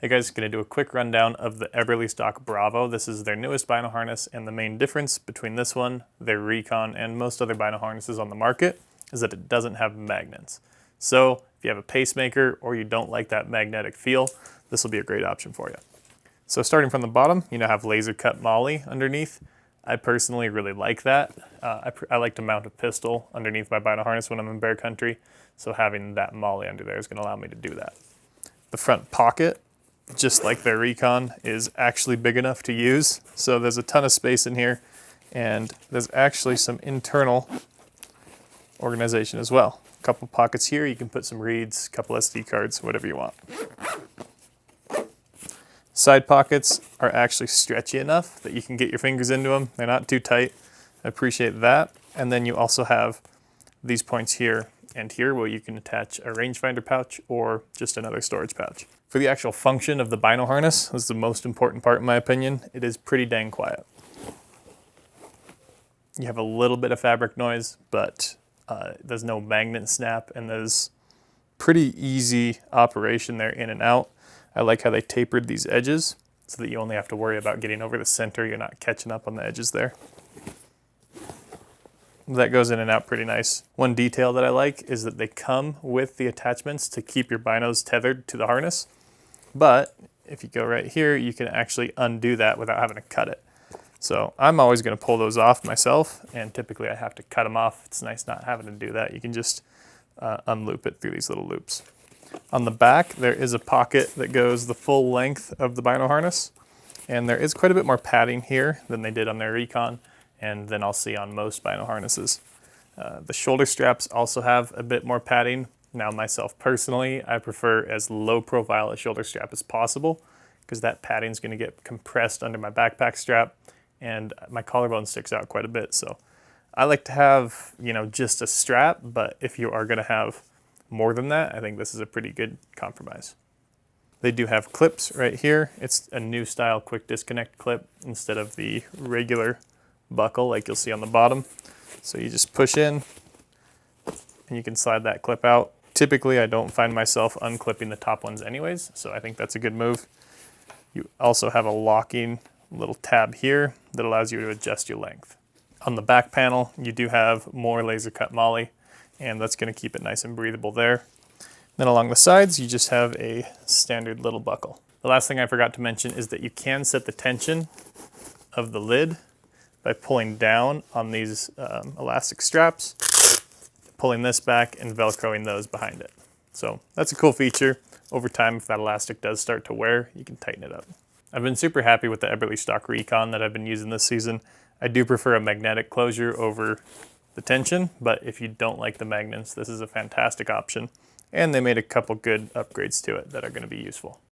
Hey guys, going to do a quick rundown of the Eberlestock Bravo. This is their newest bino harness, and the main difference between this one, their Recon, and most other bino harnesses on the market is that it doesn't have magnets. So if you have a pacemaker or you don't like that magnetic feel, this will be a great option for you. So starting from the bottom, you now have laser cut molle underneath. I personally really like that. I like to mount a pistol underneath my bino harness when I'm in bear country, so having that molle under there is going to allow me to do that. The front pocket, just like their Recon, is actually big enough to use. So there's a ton of space in here, and there's actually some internal organization as well. A couple pockets here, you can put some reeds, a couple SD cards, whatever you want. Side pockets are actually stretchy enough that you can get your fingers into them. They're not too tight. I appreciate that. And then you also have these points here and here where you can attach a rangefinder pouch or just another storage pouch. For the actual function of the bino harness, this is the most important part in my opinion. It is pretty dang quiet. You have a little bit of fabric noise, but there's no magnet snap, and there's pretty easy operation there in and out. I like how they tapered these edges so that you only have to worry about getting over the center. You're not catching up on the edges there. That goes in and out pretty nice. One detail that I like is that they come with the attachments to keep your binos tethered to the harness. But if you go right here, you can actually undo that without having to cut it. So I'm always going to pull those off myself, and typically I have to cut them off. It's nice not having to do that. You can just unloop it through these little loops. On the back, there is a pocket that goes the full length of the bino harness, and there is quite a bit more padding here than they did on their Recon, and then I'll see on most bino harnesses. The shoulder straps also have a bit more padding. Now myself personally, I prefer as low profile a shoulder strap as possible because that padding is going to get compressed under my backpack strap, and my collarbone sticks out quite a bit. So I like to have, just a strap, but if you are going to have more than that, I think this is a pretty good compromise. They do have clips right here. It's a new style quick disconnect clip instead of the regular buckle like you'll see on the bottom. So you just push in and you can slide that clip out. Typically I don't find myself unclipping the top ones anyways, so I think that's a good move. You also have a locking little tab here that allows you to adjust your length. On the back panel you do have more laser cut molle, and that's going to keep it nice and breathable there. Then along the sides you just have a standard little buckle. The last thing I forgot to mention is that you can set the tension of the lid by pulling down on these elastic straps, pulling this back and velcroing those behind it. So that's a cool feature. Over time, if that elastic does start to wear, you can tighten it up. I've been super happy with the Eberlestock Recon that I've been using this season. I do prefer a magnetic closure over the tension, but if you don't like the magnets, this is a fantastic option. And they made a couple good upgrades to it that are going to be useful.